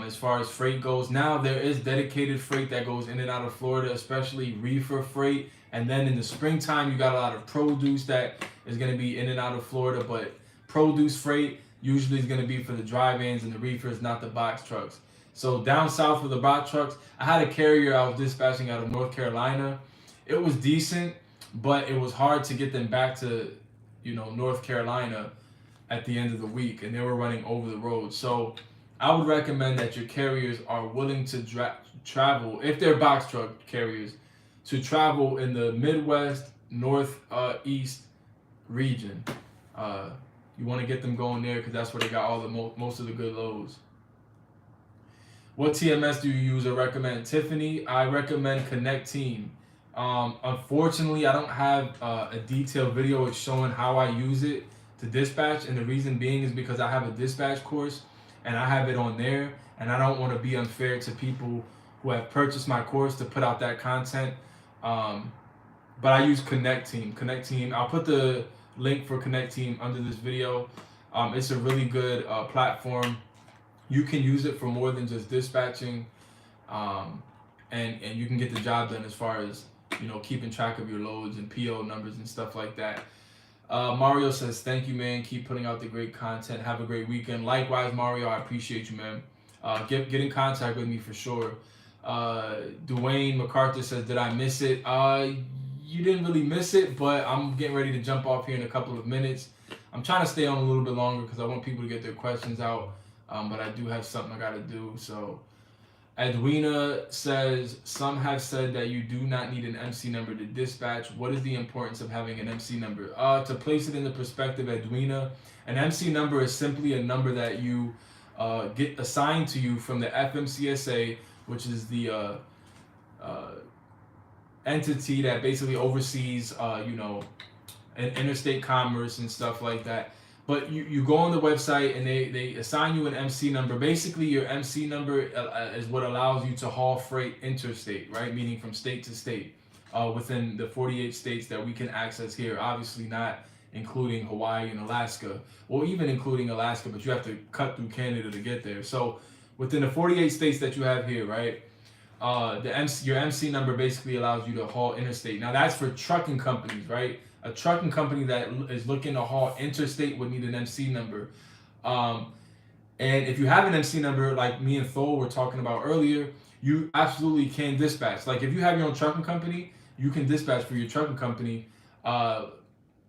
as far as freight goes. Now there is dedicated freight that goes in and out of Florida, especially reefer freight. And then in the springtime, you got a lot of produce that is going to be in and out of Florida, but produce freight usually is going to be for the dry vans and the reefers, not the box trucks. So down south for the box trucks, I had a carrier I was dispatching out of North Carolina. It was decent, but it was hard to get them back to, you know, North Carolina at the end of the week, and they were running over the road. So I would recommend that your carriers are willing to travel, if they're box truck carriers, to travel in the Midwest, Northeast region. You want to get them going there because that's where they got all the most of the good loads. What TMS do you use or recommend? Tiffany, I recommend Connect Team. Unfortunately, I don't have a detailed video showing how I use it to dispatch, and the reason being is because I have a dispatch course and I have it on there, and I don't want to be unfair to people who have purchased my course to put out that content. But I use Connect Team. Connect Team, I'll put the link for Connect Team under this video. It's a really good platform. You can use it for more than just dispatching, and you can get the job done as far as, you know, keeping track of your loads and PO numbers and stuff like that. Mario says, thank you, man. Keep putting out the great content. Have a great weekend. Likewise, Mario, I appreciate you, man. Get in contact with me for sure. Dwayne MacArthur says, did I miss it? You didn't really miss it, but I'm getting ready to jump off here in a couple of minutes. I'm trying to stay on a little bit longer because I want people to get their questions out, but I do have something I got to do. So Edwina says, some have said that you do not need an MC number to dispatch. What is the importance of having an MC number? To place it in the perspective, Edwina, an MC number is simply a number that you get assigned to you from the FMCSA, which is the entity that basically oversees, you know, interstate commerce and stuff like that. But you go on the website and they assign you an MC number. Basically, your MC number is what allows you to haul freight interstate, right? Meaning from state to state within the 48 states that we can access here. Obviously not including Hawaii and Alaska, or even including Alaska, but you have to cut through Canada to get there. So within the 48 states that you have here, right? Your MC number basically allows you to haul interstate. Now that's for trucking companies, right? A trucking company that is looking to haul interstate would need an MC number. And if you have an MC number, like me and Thor were talking about earlier, you absolutely can dispatch. Like if you have your own trucking company, you can dispatch for your trucking company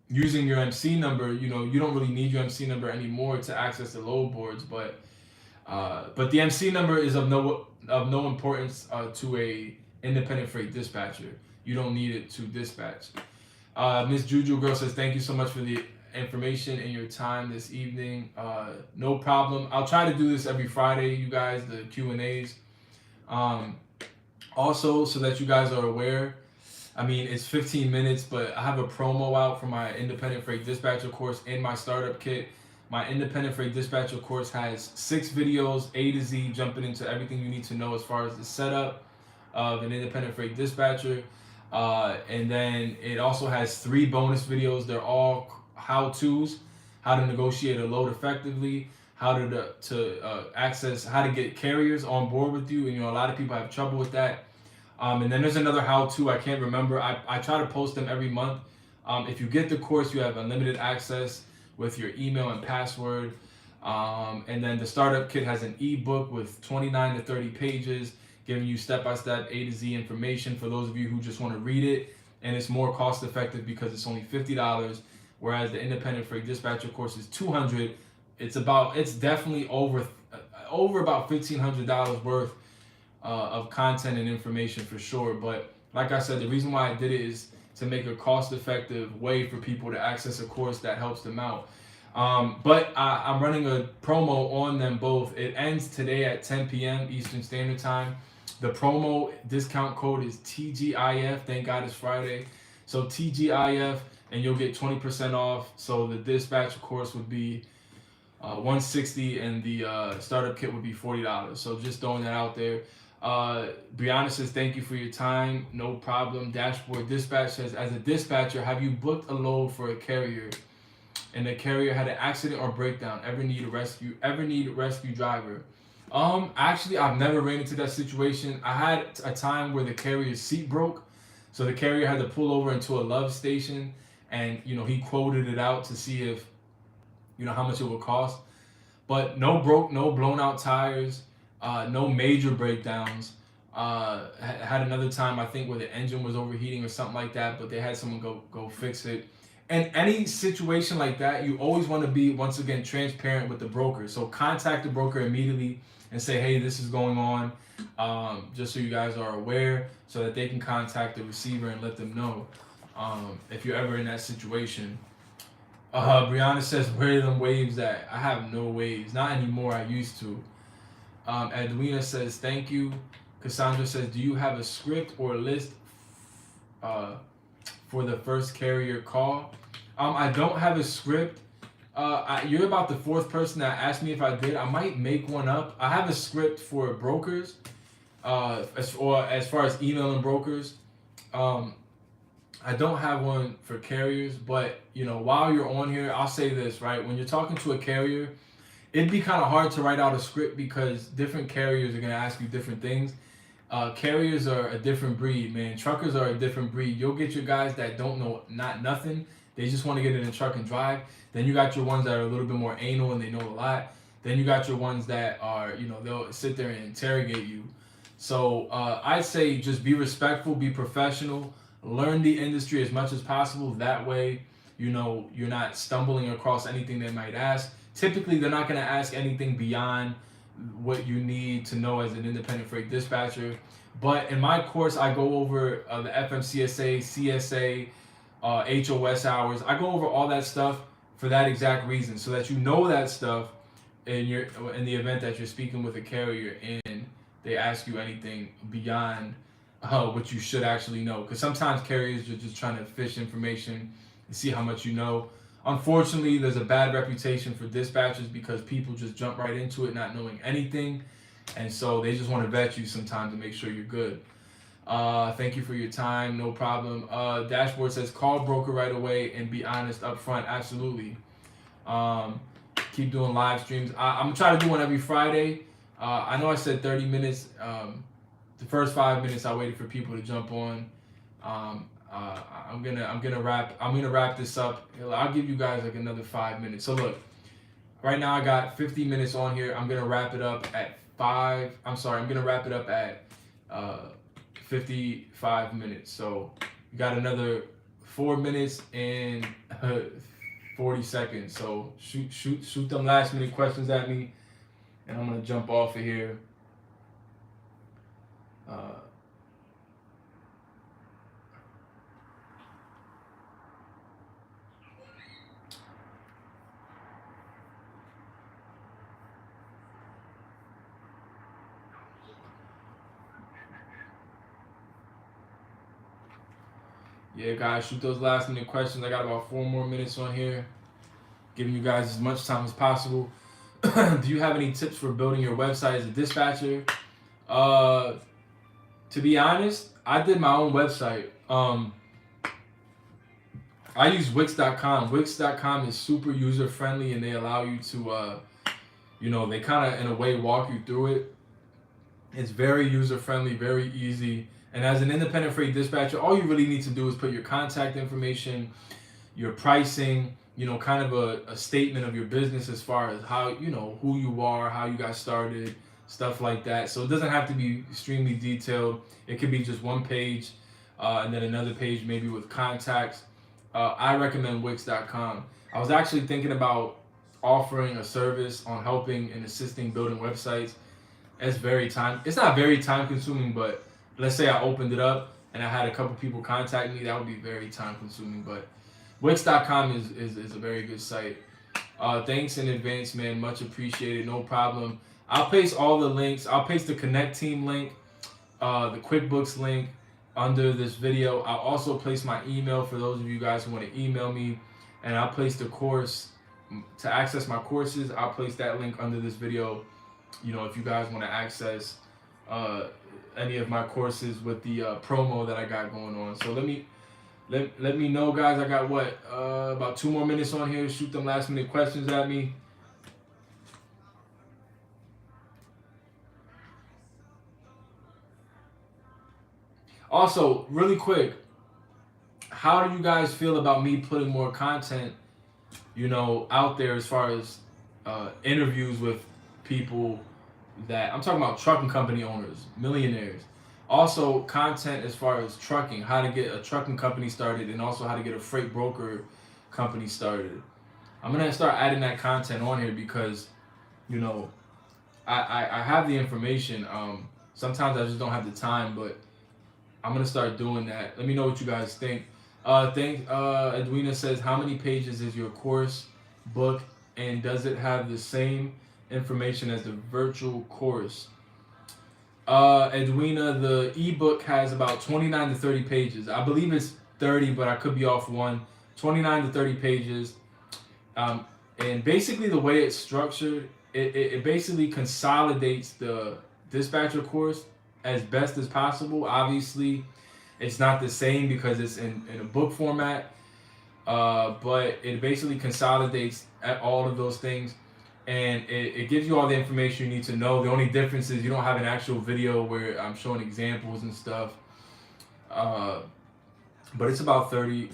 using your MC number. You know, you don't really need your MC number anymore to access the load boards, but the MC number is of no importance to a independent freight dispatcher. You don't need it to dispatch. Miss Juju Girl says, thank you so much for the information and your time this evening. No problem. I'll try to do this every Friday, you guys, the Q&As. Um, Also, so that you guys are aware, I mean, it's 15 minutes, but I have a promo out for my independent freight dispatcher course in my startup kit. My independent freight dispatcher course has 6 videos, A to Z, jumping into everything you need to know as far as the setup of an independent freight dispatcher. And then it also has 3 bonus videos. They're all how-tos, how to negotiate a load effectively, how to access, how to get carriers on board with you. And a lot of people have trouble with that. And then there's another how-to, I can't remember. I try to post them every month. If you get the course, you have unlimited access with your email and password. And then the startup kit has an ebook with 29 to 30 pages, giving you step-by-step A to Z information for those of you who just want to read it. And it's more cost-effective because it's only $50, whereas the independent freight dispatcher course is $200. It's definitely over about $1,500 worth of content and information for sure. But like I said, the reason why I did it is to make a cost-effective way for people to access a course that helps them out. But I'm running a promo on them both. It ends today at 10 p.m. Eastern Standard Time. The promo discount code is TGIF. Thank God it's Friday. So TGIF, and you'll get 20% off. So the dispatcher course would be $160, and the startup kit would be $40. So just throwing that out there. Brianna says, thank you for your time. No problem. Dashboard Dispatch says, as a dispatcher, have you booked a load for a carrier and the carrier had an accident or breakdown? Ever need rescue driver? Actually, I've never ran into that situation. I had a time where the carrier's seat broke, so the carrier had to pull over into a love station, and he quoted it out to see if how much it would cost. But no blown out tires, no major breakdowns. Had another time, I think, where the engine was overheating or something like that, but they had someone go fix it. And any situation like that, you always want to be, once again, transparent with the broker. So contact the broker immediately and say, hey, this is going on, just so you guys are aware, so that they can contact the receiver and let them know if you're ever in that situation. Brianna says, where are them waves at? I have no waves. Not anymore. I used to. Edwina says, thank you. Cassandra says, do you have a script or a list for the first carrier call? I don't have a script. You're about the 4th person that asked me if I did. I might make one up. I have a script for brokers, as far as emailing brokers. I don't have one for carriers, but while you're on here, I'll say this, right? When you're talking to a carrier, it'd be kind of hard to write out a script because different carriers are going to ask you different things. Carriers are a different breed, man. Truckers are a different breed. You'll get your guys that don't know nothing. They just want to get in a truck and drive. Then you got your ones that are a little bit more anal and they know a lot. Then you got your ones that are, they'll sit there and interrogate you. So I'd say just be respectful, be professional, learn the industry as much as possible. That way, you're not stumbling across anything they might ask. Typically, they're not going to ask anything beyond what you need to know as an independent freight dispatcher. But in my course, I go over the FMCSA, CSA, HOS hours. I go over all that stuff for that exact reason, so that you know that stuff in the event that you're speaking with a carrier and they ask you anything beyond what you should actually know. Because sometimes carriers are just trying to fish information and see how much you know. Unfortunately, there's a bad reputation for dispatchers because people just jump right into it not knowing anything. And so they just want to vet you sometimes to make sure you're good. Thank you for your time. No problem. Dashboard says, call broker right away and be honest up front. Absolutely. Keep doing live streams. I'm trying to do one every Friday. I know I said 30 minutes. The first 5 minutes I waited for people to jump on. I'm gonna wrap this up. I'll give you guys like another 5 minutes. So look, right now I got 50 minutes on here. I'm gonna wrap it up at 55 minutes. So you got another 4 minutes and 40 seconds. So shoot them last minute questions at me, and I'm gonna jump off of here. Yeah, guys, shoot those last minute questions. I got about 4 more minutes on here, giving you guys as much time as possible. Do you have any tips for building your website as a dispatcher? To be honest, I did my own website. I use Wix.com. Wix.com is super user friendly, and they allow you to, they kind of in a way walk you through it. It's very user friendly, very easy. And as an independent freight dispatcher, all you really need to do is put your contact information, your pricing, kind of a statement of your business as far as how, who you are, how you got started, stuff like that. So it doesn't have to be extremely detailed. It could be just one page and then another page maybe with contacts. I recommend Wix.com. I was actually thinking about offering a service on helping and assisting building websites. It's not very time consuming, but let's say I opened it up and I had a couple people contact me, that would be very time consuming. But Wix.com is a very good site. Thanks in advance, man. Much appreciated. No problem. I'll paste all the links. I'll paste the Connect Team link, the QuickBooks link under this video. I'll also place my email for those of you guys who want to email me, and I'll place the course to access my courses. I'll place that link under this video. If you guys want to access any of my courses with the promo that I got going on. So let me know, guys. I got about 2 more minutes on here. Shoot them last minute questions at me. Also, really quick, how do you guys feel about me putting more content, out there as far as interviews with people that I'm talking about, trucking company owners, millionaires. Also, content as far as trucking, how to get a trucking company started, and also how to get a freight broker company started. I'm gonna start adding that content on here because, I have the information. Sometimes I just don't have the time, but I'm gonna start doing that. Let me know what you guys think. Edwina says, how many pages is your course book, and does it have the same information as the virtual course? Edwina, the ebook has about 29 to 30 pages. I believe it's 30, but I could be off one. 29 to 30 pages. And basically the way it's structured, it basically consolidates the dispatcher course as best as possible. Obviously, it's not the same because it's in a book format, but it basically consolidates at all of those things, and it gives you all the information you need to know. The only difference is you don't have an actual video where I'm showing examples and stuff, but it's about 30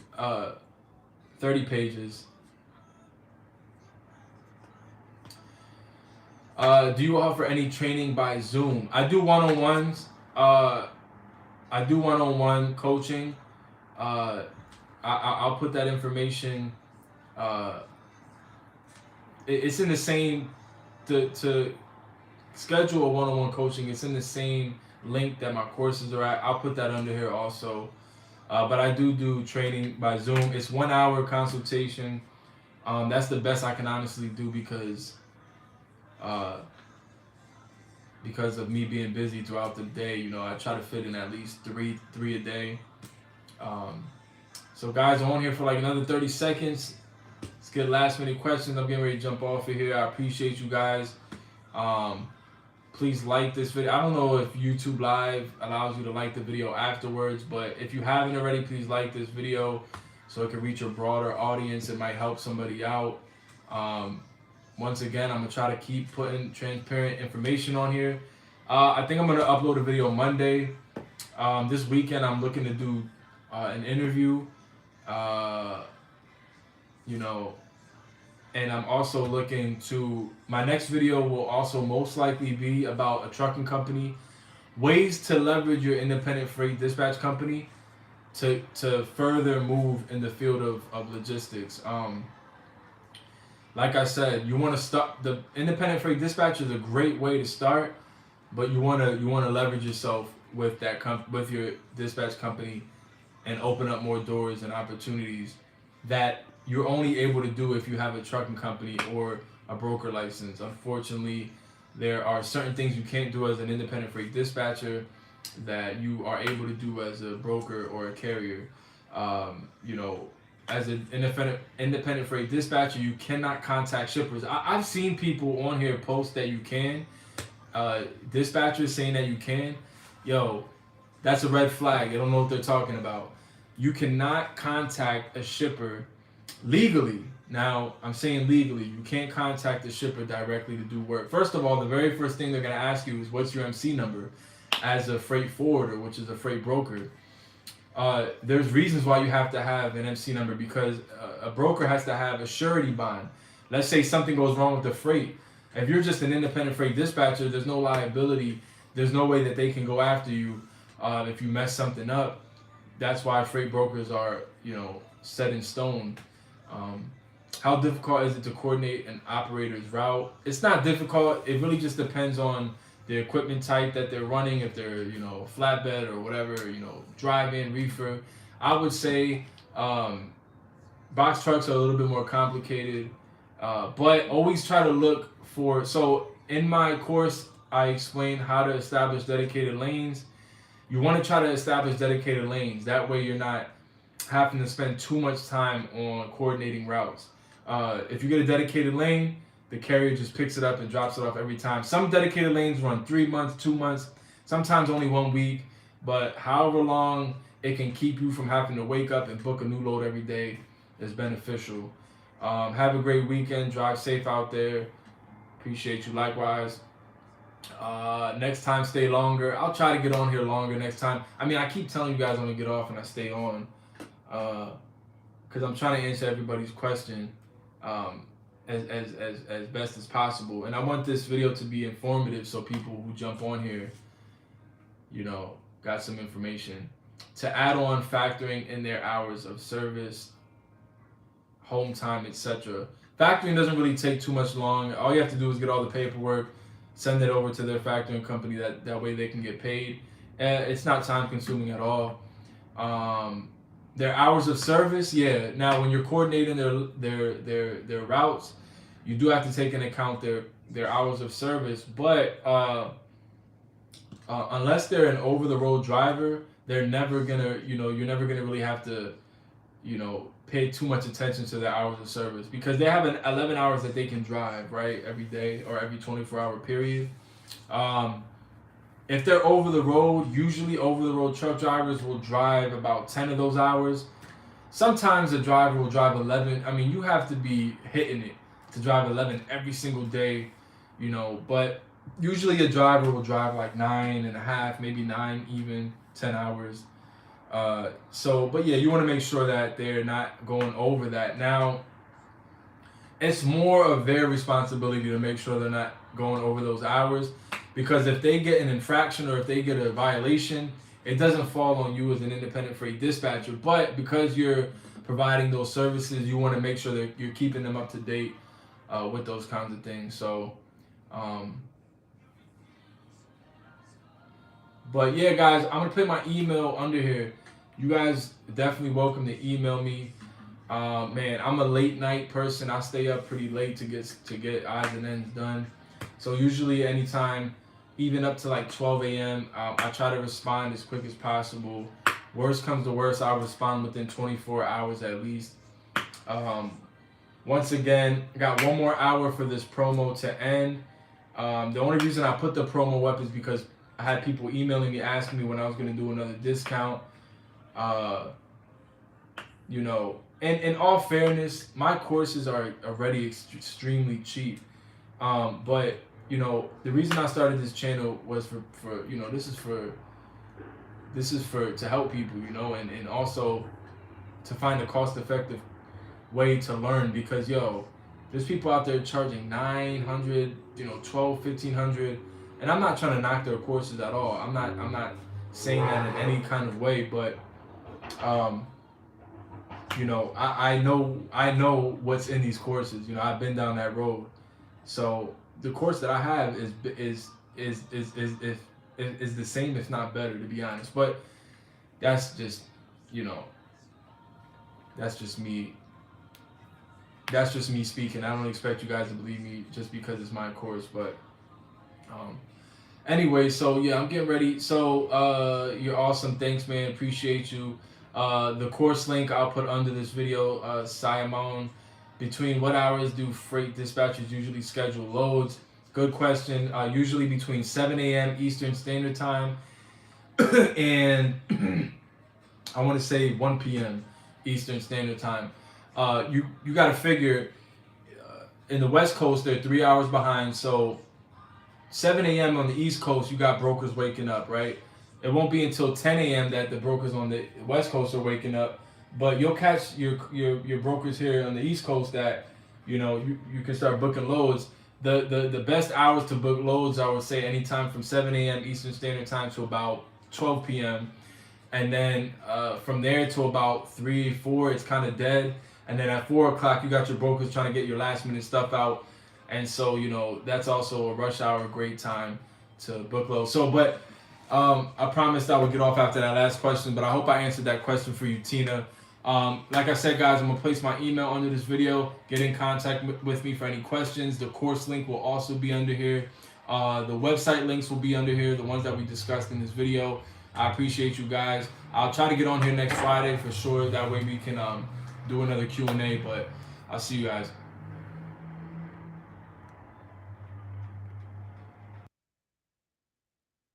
pages. Do you offer any training by Zoom? I do one-on-ones. I do one-on-one coaching. I'll put that information. It's in the same, to schedule a one-on-one coaching. It's in the same link that my courses are at. I'll put that under here also. But I do training by Zoom. It's 1 hour consultation. That's the best I can honestly do because of me being busy throughout the day. I try to fit in at least three a day. So guys, I'm on here for like another 30 seconds. Let's get last minute questions. I'm getting ready to jump off of here. I appreciate you guys. Please like this video. I don't know if YouTube Live allows you to like the video afterwards, but if you haven't already, please like this video so it can reach a broader audience. It might help somebody out. Once again, I'm going to try to keep putting transparent information on here. I think I'm going to upload a video Monday. This weekend, I'm looking to do an interview, and I'm also looking to, my next video will also most likely be about a trucking company, ways to leverage your independent freight dispatch company to further move in the field of logistics. Like I said, you want to start, the independent freight dispatcher is a great way to start, but you want to leverage yourself with that with your dispatch company and open up more doors and opportunities that you're only able to do if you have a trucking company or a broker license. Unfortunately, there are certain things you can't do as an independent freight dispatcher that you are able to do as a broker or a carrier. You know, as an independent freight dispatcher, you cannot contact shippers. I've seen people on here post that you can. Dispatchers saying that you can. Yo, that's a red flag. I don't know what they're talking about. You cannot contact a shipper legally. Now, I'm saying legally. You can't contact the shipper directly to do work. First of all, the very first thing they're going to ask you is what's your MC number as a freight forwarder, which is a freight broker. There's reasons why you have to have an MC number, because a broker has to have a surety bond. Let's say something goes wrong with the freight. If you're just an independent freight dispatcher, there's no liability. There's no way that they can go after you if you mess something up. That's why freight brokers are, set in stone. How difficult is it to coordinate an operator's route? It's not difficult. It really just depends on the equipment type that they're running. If they're, flatbed or whatever, drive-in, reefer. I would say box trucks are a little bit more complicated, but always try to look for. So in my course, I explain how to establish dedicated lanes. You want to try to establish dedicated lanes. That way you're not having to spend too much time on coordinating routes. If you get a dedicated lane, the carrier just picks it up and drops it off every time. Some dedicated lanes run 3 months, 2 months, sometimes only 1 week, but however long it can keep you from having to wake up and book a new load every day is beneficial. Have a great weekend. Drive safe out there. Appreciate you likewise. Next time, stay longer. I'll try to get on here longer next time. I keep telling you guys I'm going to get off and I stay on because I'm trying to answer everybody's question as best as possible. And I want this video to be informative so people who jump on here, got some information. To add on factoring in their hours of service, home time, etc. Factoring doesn't really take too much long. All you have to do is get all the paperwork, send it over to their factoring company. That way they can get paid. It's not time consuming at all. Their hours of service, yeah. Now, when you're coordinating their routes, you do have to take into account their hours of service. But unless they're an over-the-road driver, they're never gonna, you're never gonna really have to, pay too much attention to their hours of service, because they have 11 hours that they can drive, right, every day or every 24-hour period. If they're over the road, usually over the road truck drivers will drive about 10 of those hours. Sometimes a driver will drive 11. You have to be hitting it to drive 11 every single day, but usually a driver will drive like 9.5, maybe 9, even 10 hours. But yeah, you want to make sure that they're not going over that. Now, it's more of their responsibility to make sure they're not going over those hours, because if they get an infraction or if they get a violation, it doesn't fall on you as an independent freight dispatcher. But because you're providing those services, you want to make sure that you're keeping them up to date with those kinds of things. So, but yeah, guys, I'm going to put my email under here. You guys definitely welcome to email me. Man, I'm a late night person. I stay up pretty late to get odds and ends done. So usually anytime, even up to like 12 a.m., I try to respond as quick as possible. Worst comes to worst, I'll respond within 24 hours at least. Once again, I got 1 more hour for this promo to end. The only reason I put the promo up is because I had people emailing me asking me when I was going to do another discount. And in all fairness, my courses are already extremely cheap. But the reason I started this channel was for this is for to help people, and also to find a cost-effective way to learn, because there's people out there charging $900, $1,200, $1,500, and I'm not trying to knock their courses at all. I'm not saying that in any kind of way, but I know what's in these courses. I've been down that road. So the course that I have is the same, if not better, to be honest. But that's just that's just me. That's just me speaking. I don't expect you guys to believe me just because it's my course. But anyway, so yeah, I'm getting ready. So you're awesome. Thanks, man. Appreciate you. The course link I'll put under this video. Simon, between what hours do freight dispatchers usually schedule loads? Good question. Usually between 7 a.m. Eastern Standard Time and I want to say 1 p.m. Eastern Standard Time. You got to figure in the West Coast they're 3 hours behind, so 7 a.m. on the East Coast you got brokers waking up, right? It won't be until 10 a.m. that the brokers on the West Coast are waking up, but you'll catch your brokers here on the East Coast that you can start booking loads. The best hours to book loads, I would say, anytime from 7 a.m. Eastern Standard Time to about 12 p.m. And then from there to about 3, 4, it's kind of dead. And then at 4 o'clock, you got your brokers trying to get your last minute stuff out. And so, that's also a rush hour, great time to book loads. So, but I promised I would get off after that last question, but I hope I answered that question for you, Tina. Like I said, guys, I'm going to place my email under this video. Get in contact with me for any questions. The course link will also be under here. The website links will be under here, the ones that we discussed in this video. I appreciate you guys. I'll try to get on here next Friday for sure. That way we can do another Q&A, but I'll see you guys.